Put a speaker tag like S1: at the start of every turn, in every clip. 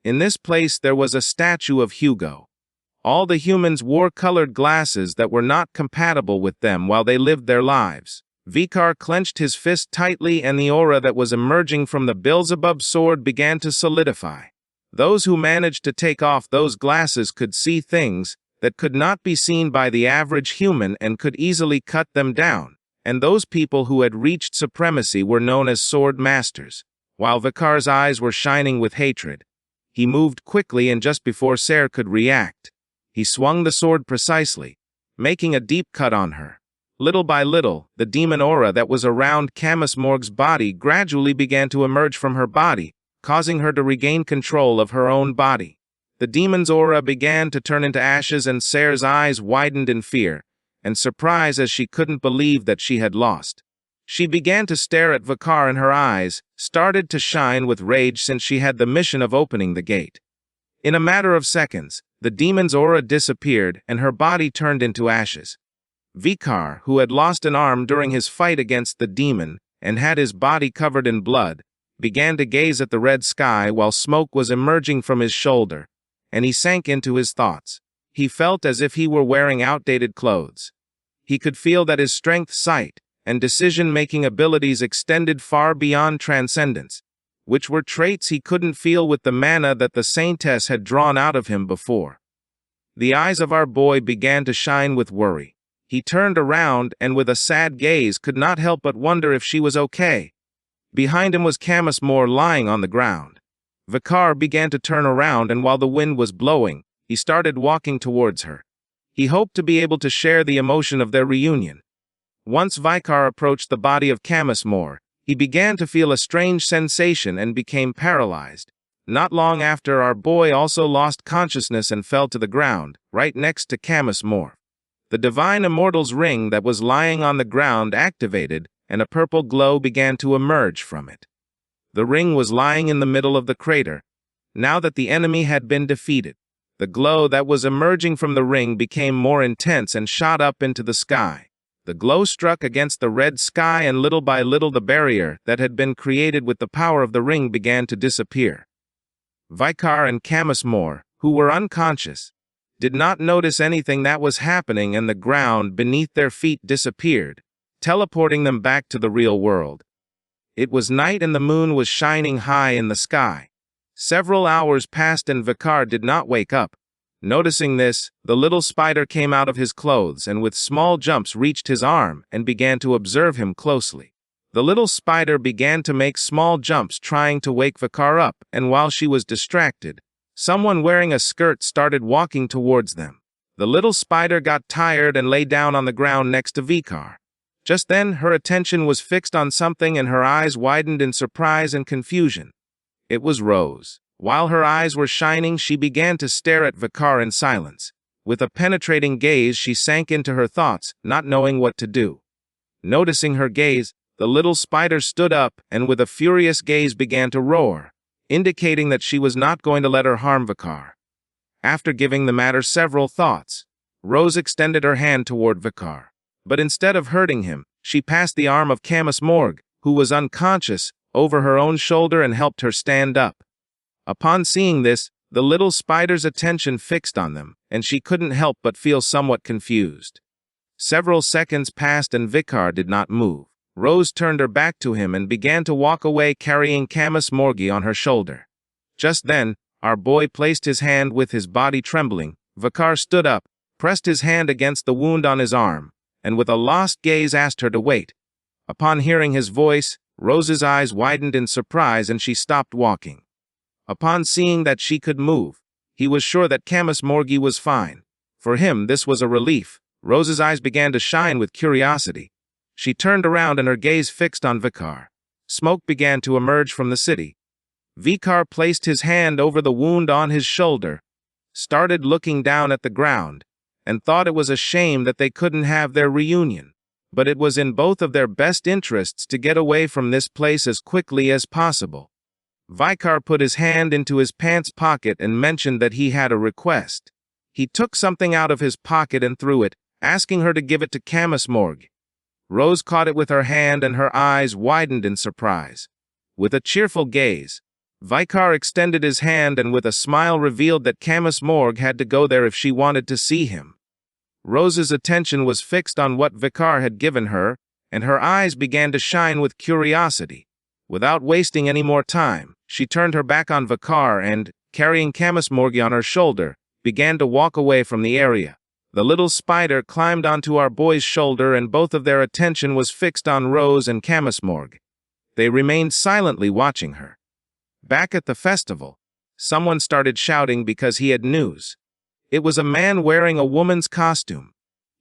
S1: In this place there was a statue of Hugo. All the humans wore colored glasses that were not compatible with them while they lived their lives. Vikar clenched his fist tightly and the aura that was emerging from the Beelzebub sword began to solidify. Those who managed to take off those glasses could see things that could not be seen by the average human and could easily cut them down, and those people who had reached supremacy were known as sword masters. While Vikar's eyes were shining with hatred, he moved quickly and just before Ser could react, he swung the sword precisely, making a deep cut on her. Little by little, the demon aura that was around Camus Morg's body gradually began to emerge from her body, causing her to regain control of her own body. The demon's aura began to turn into ashes and Ser's eyes widened in fear and surprise as she couldn't believe that she had lost. She began to stare at Vikar and her eyes started to shine with rage since she had the mission of opening the gate. In a matter of seconds, the demon's aura disappeared and her body turned into ashes. Vikar, who had lost an arm during his fight against the demon and had his body covered in blood, began to gaze at the red sky while smoke was emerging from his shoulder, and he sank into his thoughts. He felt as if he were wearing outdated clothes. He could feel that his strength, sight, and decision-making abilities extended far beyond transcendence, which were traits he couldn't feel with the mana that the Saintess had drawn out of him before. The eyes of our boy began to shine with worry. He turned around and with a sad gaze could not help but wonder if she was okay. Behind him was Camus Mor lying on the ground. Vikar began to turn around and while the wind was blowing, he started walking towards her. He hoped to be able to share the emotion of their reunion. Once Vikar approached the body of Camus Mor, he began to feel a strange sensation and became paralyzed. Not long after, our boy also lost consciousness and fell to the ground, right next to Camus Mor. The Divine Immortal's ring that was lying on the ground activated, and a purple glow began to emerge from it. The ring was lying in the middle of the crater. Now that the enemy had been defeated, the glow that was emerging from the ring became more intense and shot up into the sky. The glow struck against the red sky and little by little the barrier that had been created with the power of the ring began to disappear. Vikar and Camus Mor, who were unconscious, did not notice anything that was happening and the ground beneath their feet disappeared, teleporting them back to the real world. It was night and the moon was shining high in the sky. Several hours passed and Vikar did not wake up. Noticing this, the little spider came out of his clothes and with small jumps reached his arm and began to observe him closely. The little spider began to make small jumps trying to wake Vikar up, and while she was distracted, someone wearing a skirt started walking towards them. The little spider got tired and lay down on the ground next to Vikar. Just then, her attention was fixed on something and her eyes widened in surprise and confusion. It was Rose. While her eyes were shining, she began to stare at Vikar in silence. With a penetrating gaze, she sank into her thoughts, not knowing what to do. Noticing her gaze, the little spider stood up and with a furious gaze began to roar, indicating that she was not going to let her harm Vikar. After giving the matter several thoughts, Rose extended her hand toward Vikar. But instead of hurting him, she passed the arm of Camus Morg, who was unconscious, over her own shoulder and helped her stand up. Upon seeing this, the little spider's attention fixed on them, and she couldn't help but feel somewhat confused. Several seconds passed and Vikar did not move. Rose turned her back to him and began to walk away carrying Camus Morgi on her shoulder. Just then, our boy placed his hand with his body trembling. Vikar stood up, pressed his hand against the wound on his arm, and with a lost gaze asked her to wait. Upon hearing his voice, Rose's eyes widened in surprise and she stopped walking. Upon seeing that she could move, he was sure that Camus Morgi was fine. For him, this was a relief. Rose's eyes began to shine with curiosity. She turned around and her gaze fixed on Vikar. Smoke began to emerge from the city. Vikar placed his hand over the wound on his shoulder, started looking down at the ground, and thought it was a shame that they couldn't have their reunion. But it was in both of their best interests to get away from this place as quickly as possible. Vikar put his hand into his pants pocket and mentioned that he had a request. He took something out of his pocket and threw it, asking her to give it to Camus Morg. Rose caught it with her hand and her eyes widened in surprise. With a cheerful gaze, Vikar extended his hand and with a smile revealed that Camus Morgue had to go there if she wanted to see him. Rose's attention was fixed on what Vikar had given her, and her eyes began to shine with curiosity. Without wasting any more time, she turned her back on Vikar and, carrying Camus Morgue on her shoulder, began to walk away from the area. The little spider climbed onto our boy's shoulder and both of their attention was fixed on Rose and Camus Morgue. They remained silently watching her. Back at the festival, someone started shouting because he had news. It was a man wearing a woman's costume.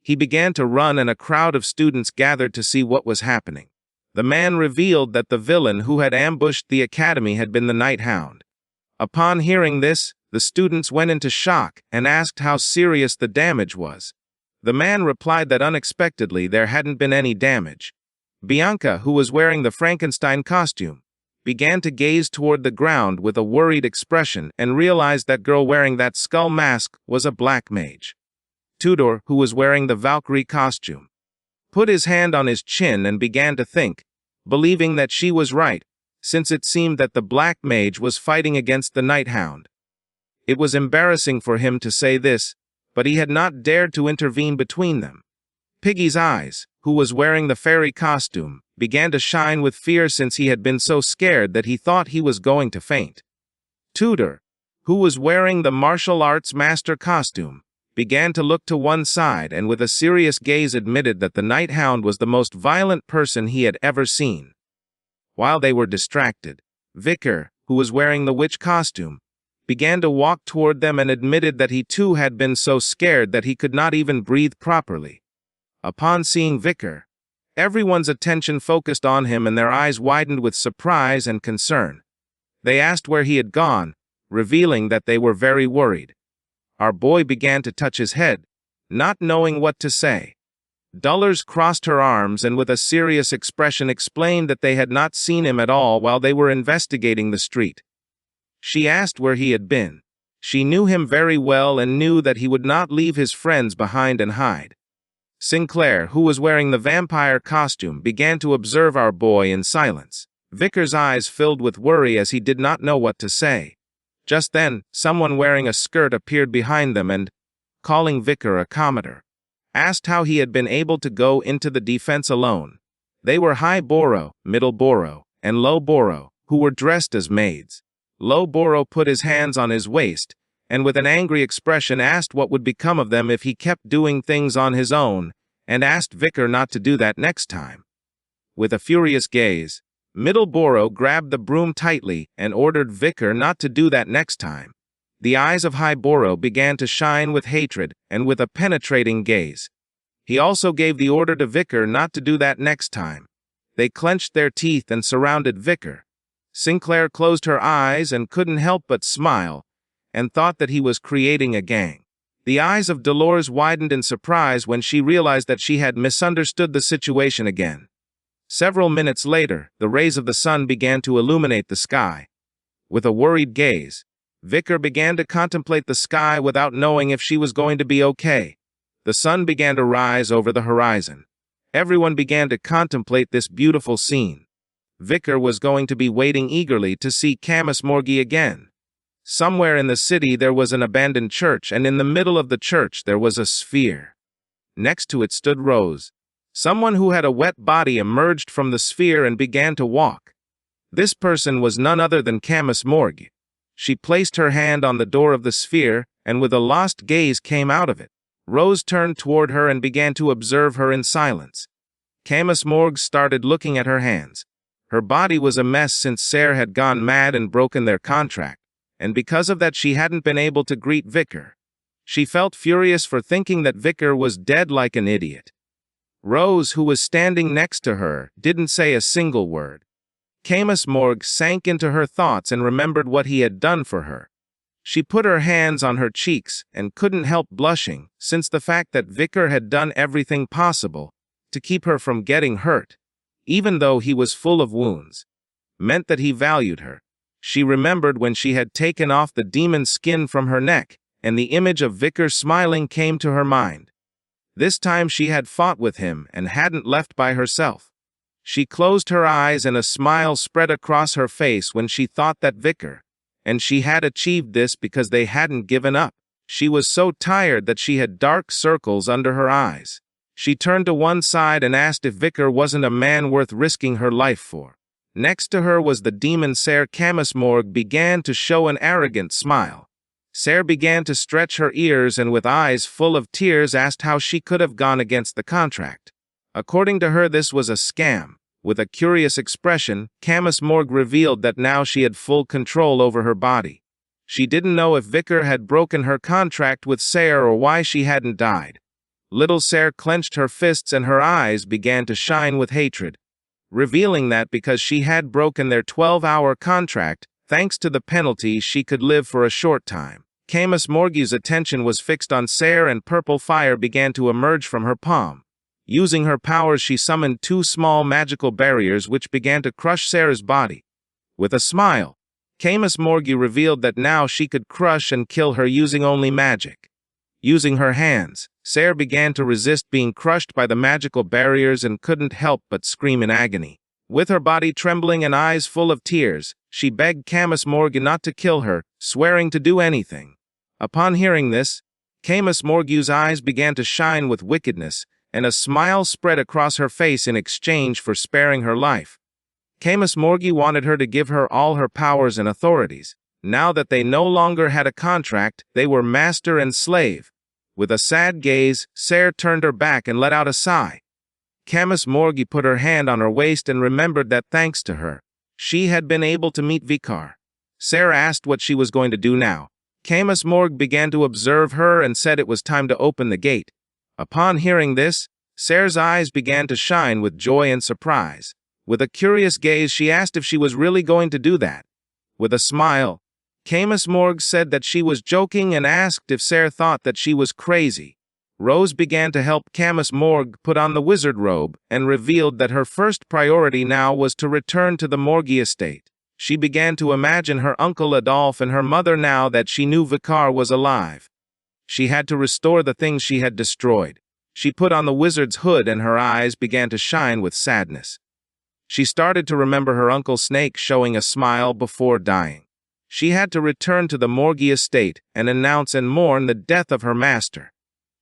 S1: He began to run and a crowd of students gathered to see what was happening. The man revealed that the villain who had ambushed the academy had been the Night Hound. Upon hearing this, the students went into shock and asked how serious the damage was. The man replied that unexpectedly there hadn't been any damage. Bianca, who was wearing the Frankenstein costume, began to gaze toward the ground with a worried expression and realized that girl wearing that skull mask was a black mage. Tudor, who was wearing the Valkyrie costume, put his hand on his chin and began to think, believing that she was right, since it seemed that the black mage was fighting against the Night Hound. It was embarrassing for him to say this, but he had not dared to intervene between them. Piggy's eyes, who was wearing the fairy costume, began to shine with fear since he had been so scared that he thought he was going to faint. Tudor, who was wearing the martial arts master costume, began to look to one side and with a serious gaze admitted that the Night Hound was the most violent person he had ever seen. While they were distracted, Vikar, who was wearing the witch costume, began to walk toward them and admitted that he too had been so scared that he could not even breathe properly. Upon seeing Vikar, everyone's attention focused on him and their eyes widened with surprise and concern. They asked where he had gone, revealing that they were very worried. Our boy began to touch his head, not knowing what to say. Dullars crossed her arms and with a serious expression explained that they had not seen him at all while they were investigating the street. She asked where he had been. She knew him very well and knew that he would not leave his friends behind and hide. Sinclair, who was wearing the vampire costume, began to observe our boy in silence. Vikar's eyes filled with worry as he did not know what to say. Just then, someone wearing a skirt appeared behind them and, calling Vikar a commoner, asked how he had been able to go into the defense alone. They were High Boro, Middle Boro, and Low Boro, who were dressed as maids. Low Boro put his hands on his waist, and with an angry expression asked what would become of them if he kept doing things on his own, and asked Vikar not to do that next time. With a furious gaze, Middle Boro grabbed the broom tightly and ordered Vikar not to do that next time. The eyes of High Boro began to shine with hatred and with a penetrating gaze. He also gave the order to Vikar not to do that next time. They clenched their teeth and surrounded Vikar. Sinclair closed her eyes and couldn't help but smile, and thought that he was creating a gang. The eyes of Dolores widened in surprise when she realized that she had misunderstood the situation again. Several minutes later, the rays of the sun began to illuminate the sky. With a worried gaze, Vikar began to contemplate the sky without knowing if she was going to be okay. The sun began to rise over the horizon. Everyone began to contemplate this beautiful scene. Vikar was going to be waiting eagerly to see Camus Morgue again. Somewhere in the city there was an abandoned church, and in the middle of the church there was a sphere. Next to it stood Rose. Someone who had a wet body emerged from the sphere and began to walk. This person was none other than Camus Morgue. She placed her hand on the door of the sphere, and with a lost gaze came out of it. Rose turned toward her and began to observe her in silence. Camus Morgue started looking at her hands. Her body was a mess since Sarah had gone mad and broken their contract, and because of that she hadn't been able to greet Vikar. She felt furious for thinking that Vikar was dead like an idiot. Rose, who was standing next to her, didn't say a single word. Camus Morgue sank into her thoughts and remembered what he had done for her. She put her hands on her cheeks and couldn't help blushing, since the fact that Vikar had done everything possible to keep her from getting hurt, even though he was full of wounds, meant that he valued her. She remembered when she had taken off the demon's skin from her neck, and the image of Vikar smiling came to her mind. This time she had fought with him and hadn't left by herself. She closed her eyes and a smile spread across her face when she thought that Vicar and she had achieved this because they hadn't given up. She was so tired that she had dark circles under her eyes. She turned to one side and asked if Vicar wasn't a man worth risking her life for. Next to her was the demon Ser. Camus Morgue began to show an arrogant smile. Ser began to stretch her ears and with eyes full of tears asked how she could have gone against the contract. According to her, this was a scam. With a curious expression, Camus Morgue revealed that now she had full control over her body. She didn't know if Vicar had broken her contract with Ser or why she hadn't died. Little Ser clenched her fists and her eyes began to shine with hatred, revealing that because she had broken their 12-hour contract, thanks to the penalty she could live for a short time. Camus Morgue's attention was fixed on Ser and purple fire began to emerge from her palm. Using her powers, she summoned 2 small magical barriers which began to crush Ser's body. With a smile, Camus Morgue revealed that now she could crush and kill her using only magic. Using her hands, Ser began to resist being crushed by the magical barriers and couldn't help but scream in agony. With her body trembling and eyes full of tears, she begged Camus Morgue not to kill her, swearing to do anything. Upon hearing this, Camus Morgue's eyes began to shine with wickedness, and a smile spread across her face in exchange for sparing her life. Camus Morgue wanted her to give her all her powers and authorities. Now that they no longer had a contract, they were master and slave. With a sad gaze, Ser turned her back and let out a sigh. Camus Morgue put her hand on her waist and remembered that thanks to her, she had been able to meet Vicar. Ser asked what she was going to do now. Camus Morgue began to observe her and said it was time to open the gate. Upon hearing this, Ser's eyes began to shine with joy and surprise. With a curious gaze, she asked if she was really going to do that. With a smile, Camus Morgue said that she was joking and asked if Ser thought that she was crazy. Rose began to help Camus Morgue put on the wizard robe and revealed that her first priority now was to return to the Morgue estate. She began to imagine her uncle Adolphe and her mother now that she knew Vicar was alive. She had to restore the things she had destroyed. She put on the wizard's hood and her eyes began to shine with sadness. She started to remember her Uncle Snake showing a smile before dying. She had to return to the Morgue estate and announce and mourn the death of her master.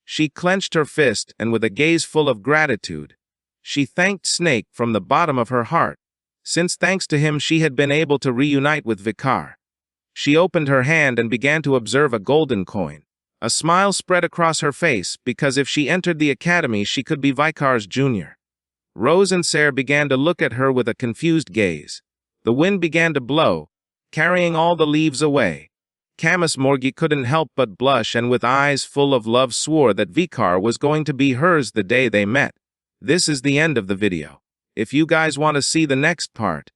S1: She clenched her fist and with a gaze full of gratitude, she thanked Snake from the bottom of her heart, since thanks to him she had been able to reunite with Vicar. She opened her hand and began to observe a golden coin. A smile spread across her face because if she entered the academy she could be Vicar's junior. Rose and Ser began to look at her with a confused gaze. The wind began to blow, carrying all the leaves away. Camus Morgue couldn't help but blush and with eyes full of love swore that Vicar was going to be hers the day they met. This is the end of the video. If you guys want to see the next part,